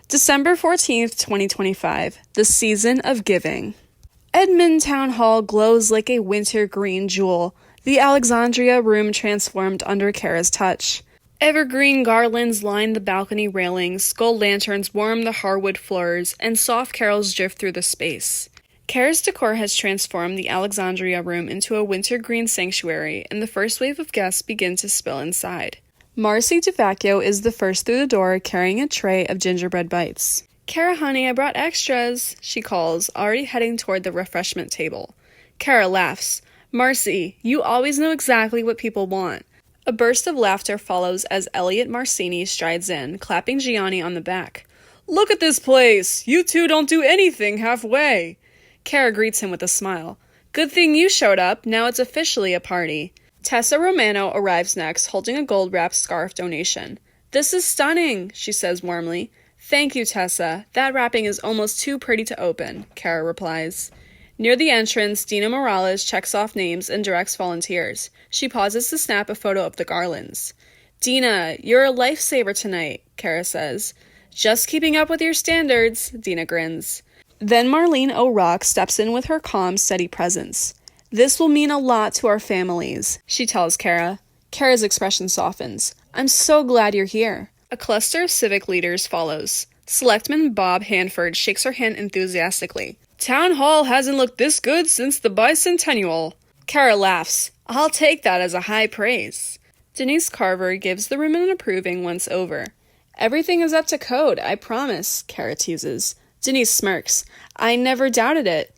December 14th, 2025, the season of giving. Edmond Town Hall glows like a winter green jewel, the Alexandria room transformed under Cara's touch. Evergreen garlands line the balcony railings, gold lanterns warm the hardwood floors, and soft carols drift through the space. Cara's decor has transformed the Alexandria room into a winter green sanctuary, and the first wave of guests begin to spill inside. Marcy DeVacchio is the first through the door, carrying a tray of gingerbread bites. "Cara, honey, I brought extras," she calls, already heading toward the refreshment table. Cara laughs. "Marcy, you always know exactly what people want." A burst of laughter follows as Elliot Marcini strides in, clapping Gionni on the back. "Look at this place! You two don't do anything halfway!" Cara greets him with a smile. "Good thing you showed up, now it's officially a party." Tessa Romano arrives next, holding a gold-wrapped scarf donation. "This is stunning," she says warmly. "Thank you, Tessa. That wrapping is almost too pretty to open," Cara replies. Near the entrance, Dina Morales checks off names and directs volunteers. She pauses to snap a photo of the garlands. "Dina, you're a lifesaver tonight," Cara says. "Just keeping up with your standards," Dina grins. Then Marlene O'Rourke steps in with her calm, steady presence. "This will mean a lot to our families," she tells Cara. Cara's expression softens. "I'm so glad you're here." A cluster of civic leaders follows. Selectman Bob Hanford shakes her hand enthusiastically. "Town Hall hasn't looked this good since the bicentennial." Cara laughs. "I'll take that as a high praise." Denise Carver gives the room an approving once over. "Everything is up to code, I promise," Cara teases. Denise smirks. "I never doubted it."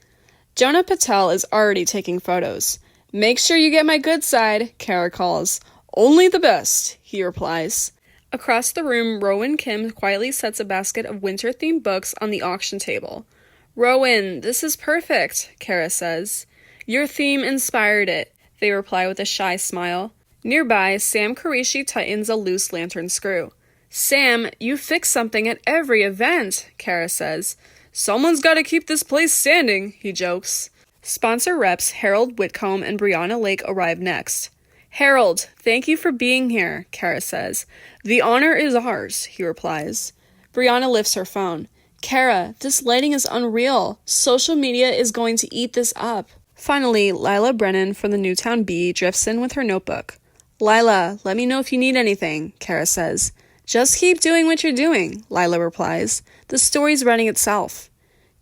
Jonah Patel is already taking photos. "Make sure you get my good side," Cara calls. "Only the best," he replies. Across the room, Rowan Kim quietly sets a basket of winter-themed books on the auction table. "Rowan, this is perfect," Cara says. "Your theme inspired it," they reply with a shy smile. Nearby, Sam Karishi tightens a loose lantern screw. "Sam, you fix something at every event," Cara says. "Someone's got to keep this place standing," he jokes. Sponsor reps Harold Whitcomb and Brianna Lake arrive next. "Harold, thank you for being here," Cara says. "The honor is ours," he replies. Brianna lifts her phone. "Cara, this lighting is unreal. Social media is going to eat this up." Finally, Lila Brennan from the Newtown Bee drifts in with her notebook. "Lila, let me know if you need anything," Cara says. "Just keep doing what you're doing," Lila replies. "The story's running itself."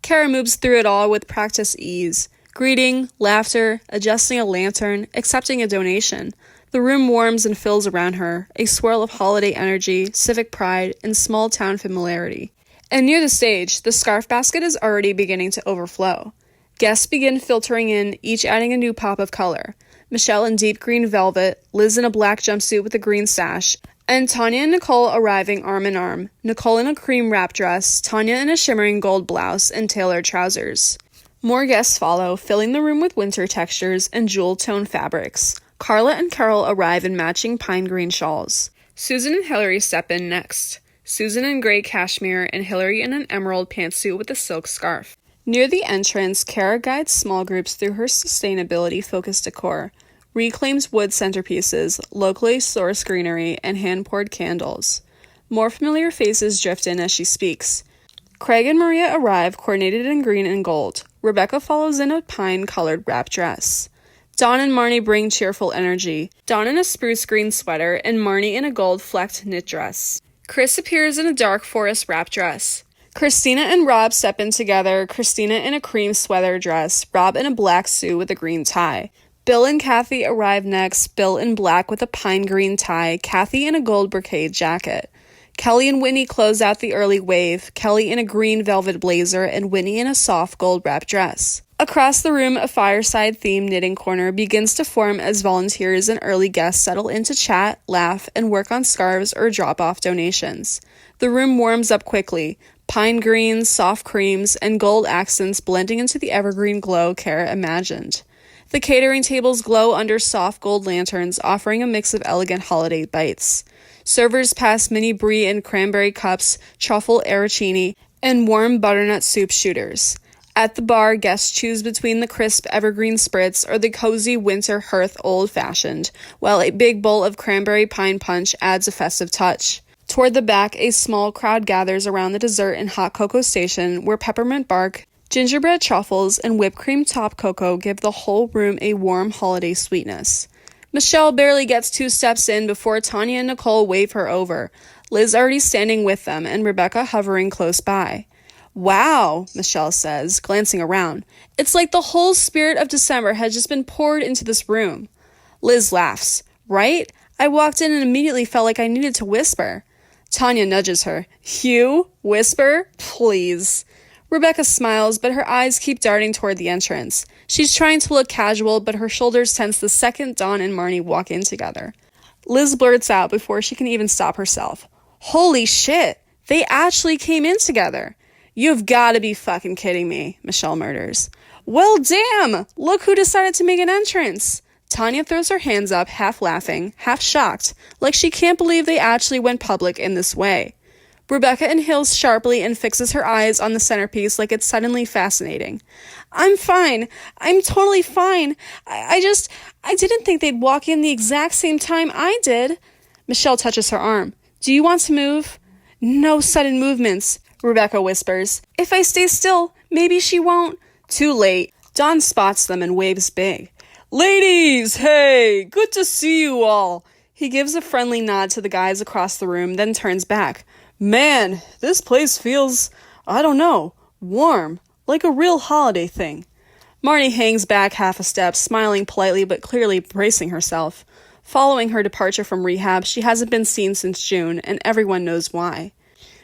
Cara moves through it all with practiced ease. Greeting, laughter, adjusting a lantern, accepting a donation. The room warms and fills around her, a swirl of holiday energy, civic pride, and small-town familiarity. And near the stage, the scarf basket is already beginning to overflow. Guests begin filtering in, each adding a new pop of color. Michelle in deep green velvet, Liz in a black jumpsuit with a green sash, and Tanya and Nicole arriving arm in arm. Nicole in a cream wrap dress, Tanya in a shimmering gold blouse and tailored trousers. More guests follow, filling the room with winter textures and jewel-toned fabrics. Carla and Carole arrive in matching pine green shawls. Susan and Hillary step in next. Susan in gray cashmere and Hillary in an emerald pantsuit with a silk scarf. Near the entrance, Cara guides small groups through her sustainability-focused decor. Reclaims wood centerpieces, locally sourced greenery, and hand-poured candles. More familiar faces drift in as she speaks. Craig and Maria arrive, coordinated in green and gold. Rebecca follows in a pine-colored wrap dress. Don and Marnie bring cheerful energy. Don in a spruce green sweater, and Marnie in a gold-flecked knit dress. Chris appears in a dark forest wrap dress. Christina and Rob step in together, Christina in a cream sweater dress, Rob in a black suit with a green tie. Bill and Kathy arrive next, Bill in black with a pine green tie, Kathy in a gold brocade jacket. Kelly and Whitney close out the early wave, Kelly in a green velvet blazer and Whitney in a soft gold wrap dress. Across the room, a fireside-themed knitting corner begins to form as volunteers and early guests settle in to chat, laugh, and work on scarves or drop off donations. The room warms up quickly, pine greens, soft creams, and gold accents blending into the evergreen glow Cara imagined. The catering tables glow under soft gold lanterns, offering a mix of elegant holiday bites. Servers pass mini brie and cranberry cups, truffle arancini, and warm butternut soup shooters. At the bar, guests choose between the crisp evergreen spritz or the cozy winter hearth old-fashioned, while a big bowl of cranberry pine punch adds a festive touch. Toward the back, a small crowd gathers around the dessert and hot cocoa station where peppermint bark, gingerbread truffles, and whipped cream top cocoa give the whole room a warm holiday sweetness. Michelle barely gets 2 steps in before Tanya and Nicole wave her over, Liz already standing with them and Rebecca hovering close by. Wow, Michelle says, glancing around. It's like the whole spirit of December has just been poured into this room. Liz laughs. Right? I walked in and immediately felt like I needed to whisper. Tanya nudges her. You? Whisper? Please. Rebecca smiles, but her eyes keep darting toward the entrance. She's trying to look casual, but her shoulders tense the second Don and Marnie walk in together. Liz blurts out before she can even stop herself. Holy shit! They actually came in together! You've gotta be fucking kidding me, Michelle murders. Well, damn! Look who decided to make an entrance! Tanya throws her hands up, half laughing, half shocked, like she can't believe they actually went public in this way. Rebecca inhales sharply and fixes her eyes on the centerpiece like it's suddenly fascinating. I'm fine. I'm totally fine. I didn't think they'd walk in the exact same time I did. Michelle touches her arm. Do you want to move? No sudden movements, Rebecca whispers. If I stay still, maybe she won't. Too late. Don spots them and waves big. Ladies, hey, good to see you all. He gives a friendly nod to the guys across the room, then turns back. Man, this place feels, I don't know, warm, like a real holiday thing. Marnie hangs back half a step, smiling politely but clearly bracing herself. Following her departure from rehab, she hasn't been seen since June, and everyone knows why.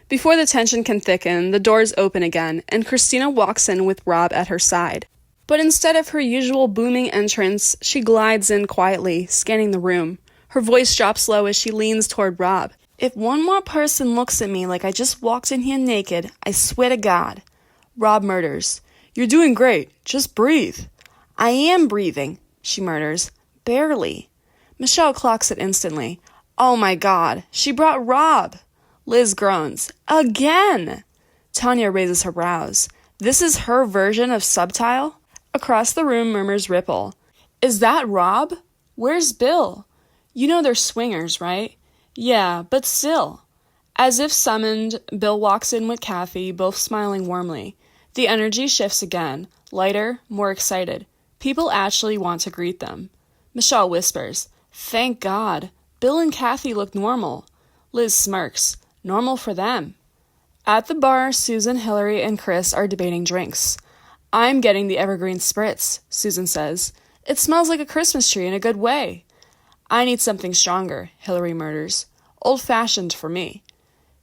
Before the tension can thicken, the doors open again, and Christina walks in with Rob at her side. But instead of her usual booming entrance, she glides in quietly, scanning the room. Her voice drops low as she leans toward Rob. If one more person looks at me like I just walked in here naked, I swear to God. Rob murders. You're doing great. Just breathe. I am breathing, she murders. Barely. Michelle clocks it instantly. Oh my God, she brought Rob. Liz groans. Again! Tanya raises her brows. This is her version of subtile? Across the room murmurs Ripple. Is that Rob? Where's Bill? You know they're swingers, right? Yeah, but still. As if summoned, Bill walks in with Kathy, both smiling warmly. The energy shifts again, lighter, more excited. People actually want to greet them. Michelle whispers, Thank God. Bill and Kathy look normal. Liz smirks. Normal for them. At the bar, Susan, Hillary, and Chris are debating drinks. I'm getting the evergreen spritz, Susan says. It smells like a Christmas tree in a good way. I need something stronger, Hillary murders. Old-fashioned for me.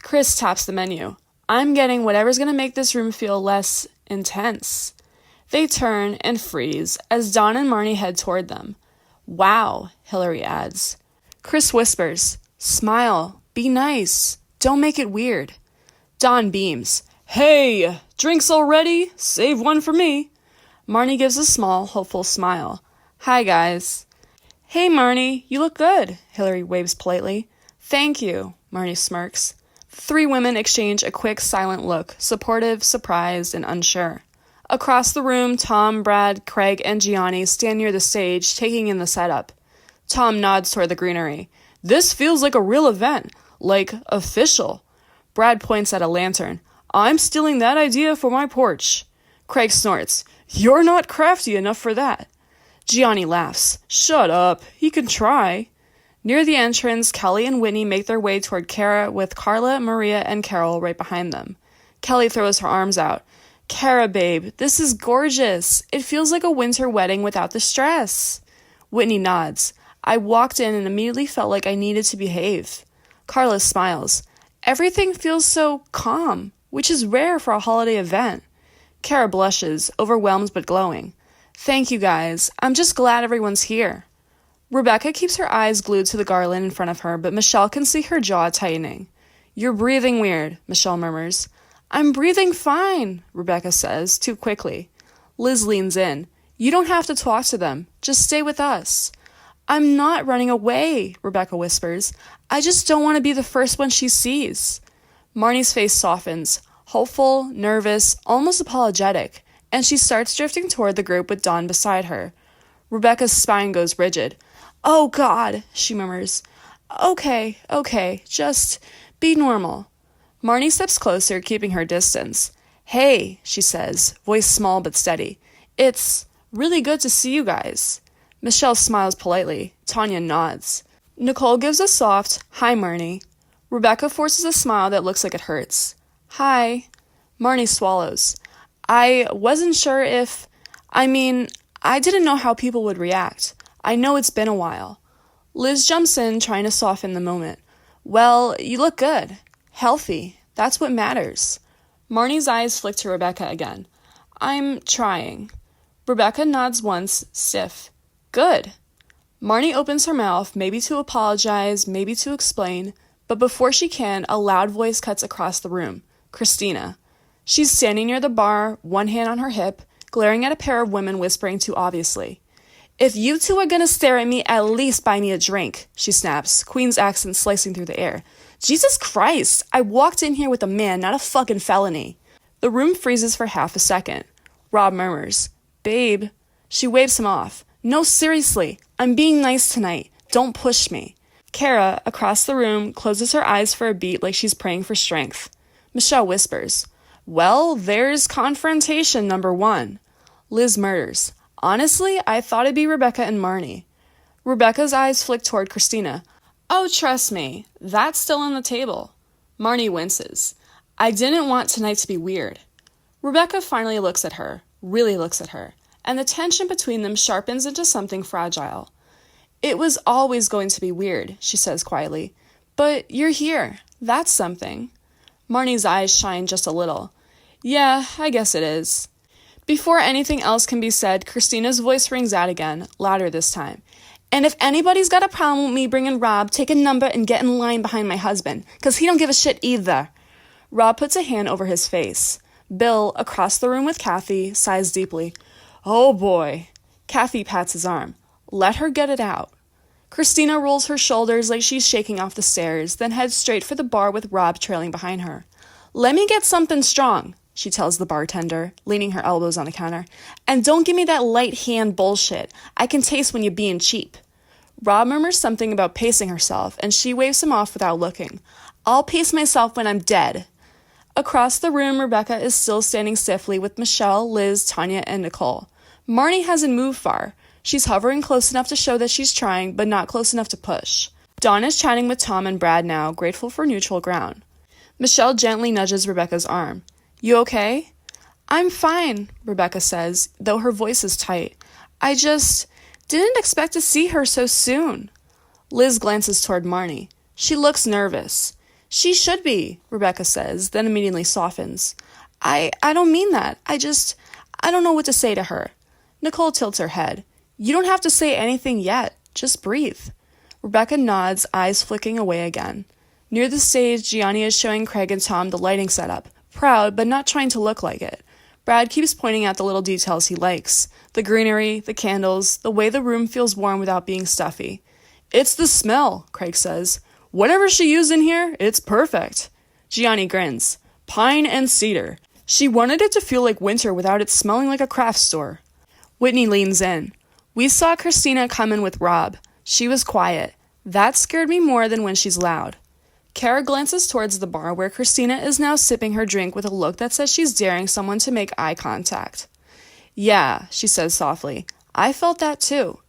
Chris taps the menu. I'm getting whatever's going to make this room feel less intense. They turn and freeze as Don and Marnie head toward them. Wow, Hillary adds. Chris whispers, Smile, be nice, don't make it weird. Don beams. Hey, drinks already? Save one for me. Marnie gives a small, hopeful smile. Hi, guys. Hey, Marnie, you look good, Hillary waves politely. Thank you, Marnie smirks. The 3 women exchange a quick, silent look, supportive, surprised, and unsure. Across the room, Tom, Brad, Craig, and Gionni stand near the stage, taking in the setup. Tom nods toward the greenery. This feels like a real event, like official. Brad points at a lantern. I'm stealing that idea for my porch. Craig snorts. You're not crafty enough for that. Gionni laughs. Shut up. He can try. Near the entrance, Kelly and Whitney make their way toward Cara with Carla, Maria, and Carole right behind them. Kelly throws her arms out. Cara, babe, this is gorgeous. It feels like a winter wedding without the stress. Whitney nods. I walked in and immediately felt like I needed to behave. Carla smiles. Everything feels so calm, which is rare for a holiday event. Cara blushes, overwhelmed but glowing. Thank you, guys. I'm just glad everyone's here. Rebecca keeps her eyes glued to the garland in front of her, but Michelle can see her jaw tightening. You're breathing weird, Michelle murmurs. I'm breathing fine, Rebecca says, too quickly. Liz leans in. You don't have to talk to them. Just stay with us. I'm not running away, Rebecca whispers. I just don't want to be the first one she sees. Marnie's face softens, hopeful, nervous, almost apologetic, and she starts drifting toward the group with Don beside her. Rebecca's spine goes rigid. Oh, God, she murmurs. Okay, just Be normal. Marnie steps closer, keeping her distance. Hey, she says, voice small but steady. It's really good to see you guys. Michelle smiles politely. Tanya nods. Nicole gives a soft, hi, Marnie. Rebecca forces a smile that looks like it hurts. Hi. Marnie swallows. I wasn't sure if... I didn't know how people would react. I know it's been a while. Liz jumps in, trying to soften the moment. Well, you look good. Healthy. That's what matters. Marnie's eyes flick to Rebecca again. I'm trying. Rebecca nods once, stiff. Good. Marnie opens her mouth, maybe to apologize, maybe to explain, but before she can, a loud voice cuts across the room. Christina. She's standing near the bar, one hand on her hip, glaring at a pair of women whispering too obviously. If you two are gonna stare at me, at least buy me a drink, she snaps, Queen's accent slicing through the air. Jesus Christ, I walked in here with a man, not a fucking felony. The room freezes for half a second. Rob murmurs, Babe. She waves him off. No, seriously, I'm being nice tonight. Don't push me. Cara, across the room, closes her eyes for a beat like she's praying for strength. Michelle whispers, Well, there's confrontation number 1. Liz murders. Honestly, I thought it'd be Rebecca and Marnie. Rebecca's eyes flick toward Christina. Oh, trust me, that's still on the table. Marnie winces. I didn't want tonight to be weird. Rebecca finally looks at her, really looks at her, and the tension between them sharpens into something fragile. It was always going to be weird, she says quietly. But you're here. That's something. Marnie's eyes shine just a little. Yeah, I guess it is. Before anything else can be said, Christina's voice rings out again, louder this time. And if anybody's got a problem with me bringing Rob, take a number and get in line behind my husband, 'cause he don't give a shit either. Rob puts a hand over his face. Bill, across the room with Kathy, sighs deeply. Oh boy. Kathy pats his arm. Let her get it out. Christina rolls her shoulders like she's shaking off the stairs, then heads straight for the bar with Rob trailing behind her. Let me get something strong, she tells the bartender, leaning her elbows on the counter. And don't give me that light hand bullshit. I can taste when you're being cheap. Rob murmurs something about pacing herself, and she waves him off without looking. I'll pace myself when I'm dead. Across the room, Rebecca is still standing stiffly with Michelle, Liz, Tanya, and Nicole. Marnie hasn't moved far. She's hovering close enough to show that she's trying, but not close enough to push. Don is chatting with Tom and Brad now, grateful for neutral ground. Michelle gently nudges Rebecca's arm. You okay? I'm fine, Rebecca says, though her voice is tight. I just didn't expect to see her so soon. Liz glances toward Marnie. She looks nervous. She should be, Rebecca says, then immediately softens. I don't mean that. I don't know what to say to her. Nicole tilts her head. You don't have to say anything yet. Just breathe. Rebecca nods, eyes flicking away again. Near the stage, Gionni is showing Craig and Tom the lighting setup, proud but not trying to look like it. Brad keeps pointing out the little details he likes. The greenery, the candles, the way the room feels warm without being stuffy. It's the smell, Craig says. Whatever she used in here, it's perfect. Gionni grins. Pine and cedar. She wanted it to feel like winter without it smelling like a craft store. Whitney leans in. We saw Christina come in with Rob. She was quiet. That scared me more than when she's loud. Cara glances towards the bar where Christina is now sipping her drink with a look that says she's daring someone to make eye contact. Yeah, she says softly. I felt that too.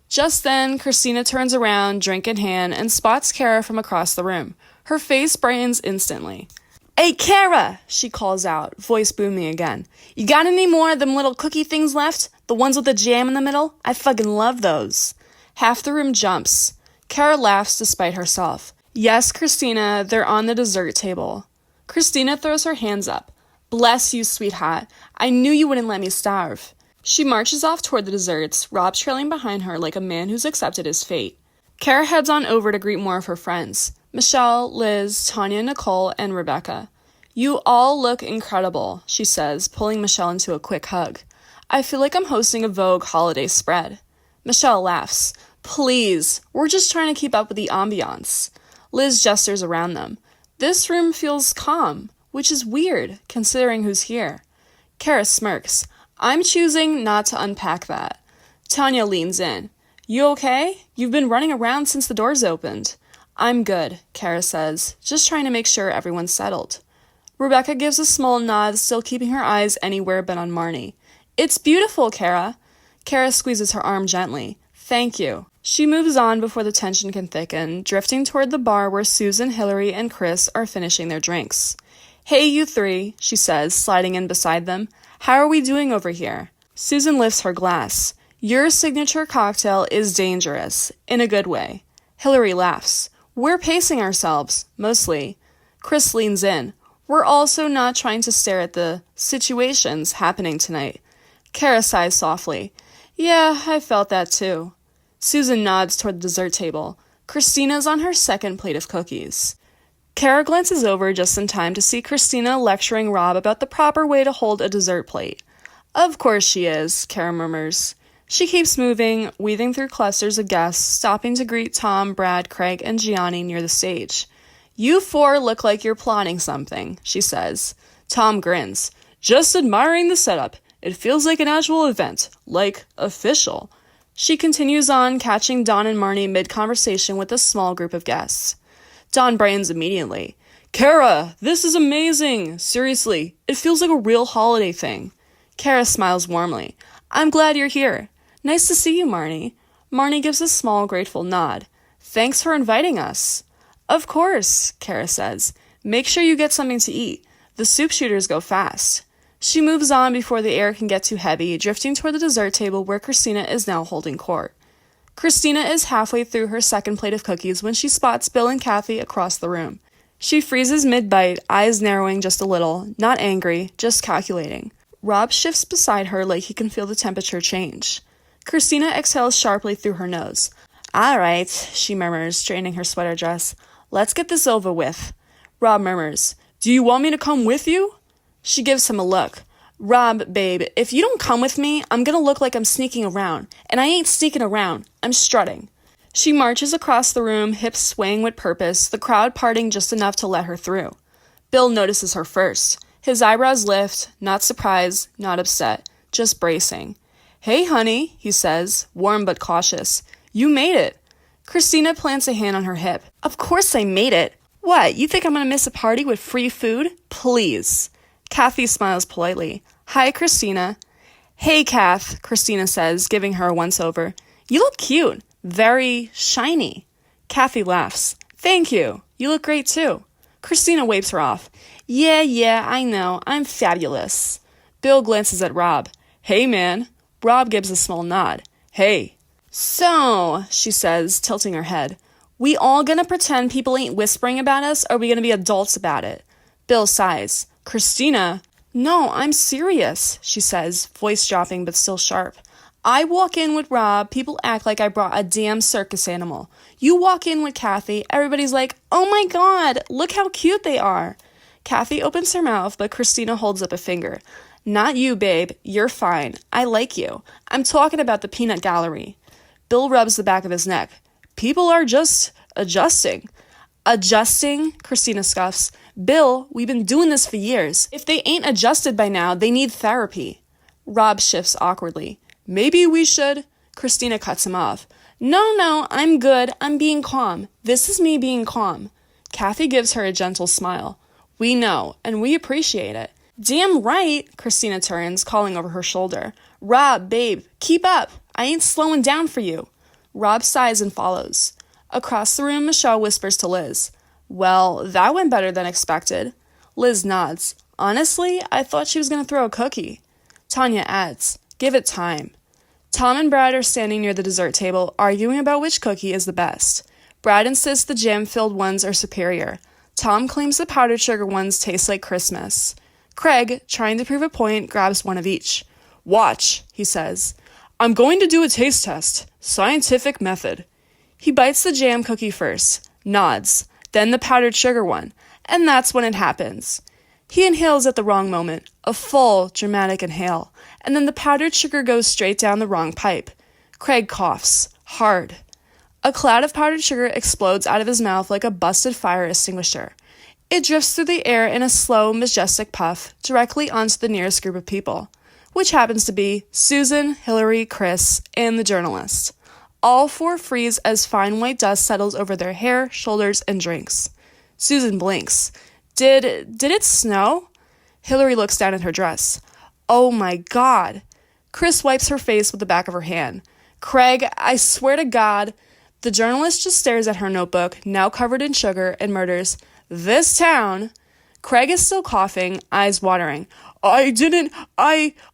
Just then, Christina turns around, drink in hand, and spots Cara from across the room. Her face brightens instantly. Hey, Cara, she calls out, voice booming again. You got any more of them little cookie things left? The ones with the jam in the middle? I fucking love those. Half the room jumps. Cara laughs despite herself. Yes, Christina, they're on the dessert table. Christina throws her hands up. Bless you, sweetheart. I knew you wouldn't let me starve. She marches off toward the desserts, Rob trailing behind her like a man who's accepted his fate. Cara heads on over to greet more of her friends. Michelle, Liz, Tanya, Nicole, and Rebecca. You all look incredible, she says, pulling Michelle into a quick hug. I feel like I'm hosting a Vogue holiday spread. Michelle laughs. Please, we're just trying to keep up with the ambiance. Liz gestures around them. This room feels calm, which is weird, considering who's here. Cara smirks. I'm choosing not to unpack that. Tanya leans in. You okay? You've been running around since the doors opened. I'm good, Cara says, just trying to make sure everyone's settled. Rebecca gives a small nod, still keeping her eyes anywhere but on Marnie. It's beautiful, Cara. Cara squeezes her arm gently. Thank you. She moves on before the tension can thicken, drifting toward the bar where Susan, Hillary, and Chris are finishing their drinks. Hey, you three, she says, sliding in beside them. How are we doing over here? Susan lifts her glass. Your signature cocktail is dangerous, in a good way. Hillary laughs. We're pacing ourselves, mostly. Chris leans in. We're also not trying to stare at the situations happening tonight. Cara sighs softly. Yeah, I felt that too. Susan nods toward the dessert table. Christina's on her second plate of cookies. Cara glances over just in time to see Christina lecturing Rob about the proper way to hold a dessert plate. Of course she is, Cara murmurs. She keeps moving, weaving through clusters of guests, stopping to greet Tom, Brad, Craig, and Gionni near the stage. You four look like you're plotting something, she says. Tom grins. Just admiring the setup. It feels like an actual event. Like, official. She continues on, catching Don and Marnie mid-conversation with a small group of guests. Don brightens immediately. Cara, this is amazing! Seriously, it feels like a real holiday thing. Cara smiles warmly. I'm glad you're here. Nice to see you, Marnie. Marnie gives a small, grateful nod. Thanks for inviting us. Of course, Cara says. Make sure you get something to eat. The soup shooters go fast. She moves on before the air can get too heavy, drifting toward the dessert table where Christina is now holding court. Christina is halfway through her second plate of cookies when she spots Bill and Kathy across the room. She freezes mid-bite, eyes narrowing just a little, not angry, just calculating. Rob shifts beside her like he can feel the temperature change. Christina exhales sharply through her nose. All right, she murmurs, straightening her sweater dress. Let's get this over with. Rob murmurs. Do you want me to come with you? She gives him a look. Rob, babe, if you don't come with me, I'm gonna look like I'm sneaking around. And I ain't sneaking around. I'm strutting. She marches across the room, hips swaying with purpose, the crowd parting just enough to let her through. Bill notices her first. His eyebrows lift, not surprised, not upset, just bracing. Hey, honey, he says, warm but cautious. You made it. Christina plants a hand on her hip. Of course I made it. What, you think I'm gonna miss a party with free food? Please. Kathy smiles politely. Hi, Christina. Hey, Kath, Christina says, giving her a once-over. You look cute. Very shiny. Kathy laughs. Thank you. You look great, too. Christina waves her off. Yeah, I know. I'm fabulous. Bill glances at Rob. Hey, man. Rob gives a small nod. Hey. So, she says, tilting her head. We all gonna pretend people ain't whispering about us, or are we gonna be adults about it? Bill sighs. Christina? No, I'm serious, she says, voice dropping but still sharp. I walk in with Rob, people act like I brought a damn circus animal. You walk in with Kathy, everybody's like, oh my god, look how cute they are. Kathy opens her mouth, but Christina holds up a finger. Not you, babe. You're fine. I like you. I'm talking about the peanut gallery. Bill rubs the back of his neck. People are just adjusting. Adjusting? Christina scoffs. Bill, we've been doing this for years. If they ain't adjusted by now, they need therapy. Rob shifts awkwardly. Maybe we should. Christina cuts him off. No, I'm good. I'm being calm. This is me being calm. Kathy gives her a gentle smile. We know, and we appreciate it. Damn right, Christina turns, calling over her shoulder. Rob, babe, keep up. I ain't slowing down for you. Rob sighs and follows. Across the room, Michelle whispers to Liz. Well, that went better than expected. Liz nods. Honestly, I thought she was going to throw a cookie. Tanya adds, give it time. Tom and Brad are standing near the dessert table, arguing about which cookie is the best. Brad insists the jam-filled ones are superior. Tom claims the powdered sugar ones taste like Christmas. Craig, trying to prove a point, grabs one of each. Watch, he says. I'm going to do a taste test. Scientific method. He bites the jam cookie first, nods, then the powdered sugar one, and that's when it happens. He inhales at the wrong moment, a full, dramatic inhale, and then the powdered sugar goes straight down the wrong pipe. Craig coughs, hard. A cloud of powdered sugar explodes out of his mouth like a busted fire extinguisher. It drifts through the air in a slow, majestic puff, directly onto the nearest group of people, which happens to be Susan, Hillary, Chris, and the journalist. All four freeze as fine white dust settles over their hair, shoulders, and drinks. Susan blinks. Did it snow? Hillary looks down at her dress. Oh my God. Cris wipes her face with the back of her hand. Craig, I swear to God. The journalist just stares at her notebook, now covered in sugar, and mutters, This town. Craig is still coughing, eyes watering. I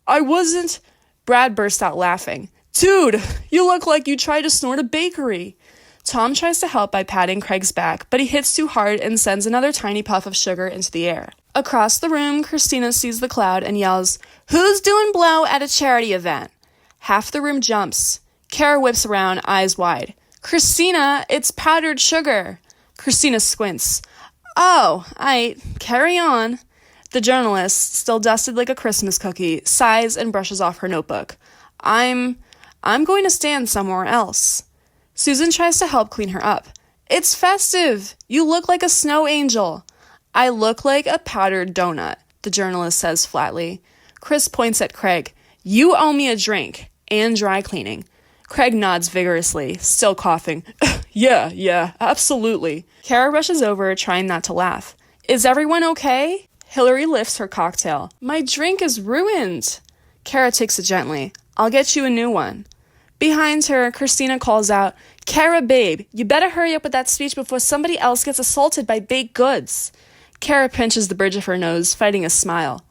wasn't. Brad burst out laughing. Dude, you look like you tried to snort a bakery. Tom tries to help by patting Craig's back, but he hits too hard and sends another tiny puff of sugar into the air. Across the room, Christina sees the cloud and yells, Who's doing blow at a charity event? Half the room jumps. Cara whips around, eyes wide. Christina, it's powdered sugar. Christina squints. Oh, carry on. The journalist, still dusted like a Christmas cookie, sighs and brushes off her notebook. I'm going to stand somewhere else. Susan tries to help clean her up. It's festive. You look like a snow angel. I look like a powdered donut, the journalist says flatly. Cris points at Craig. You owe me a drink and dry cleaning. Craig nods vigorously, still coughing. Yeah, absolutely. Cara rushes over, trying not to laugh. Is everyone okay? Hillary lifts her cocktail. My drink is ruined. Cara takes it gently. I'll get you a new one. Behind her, Christina calls out, Cara, babe, you better hurry up with that speech before somebody else gets assaulted by baked goods. Cara pinches the bridge of her nose, fighting a smile.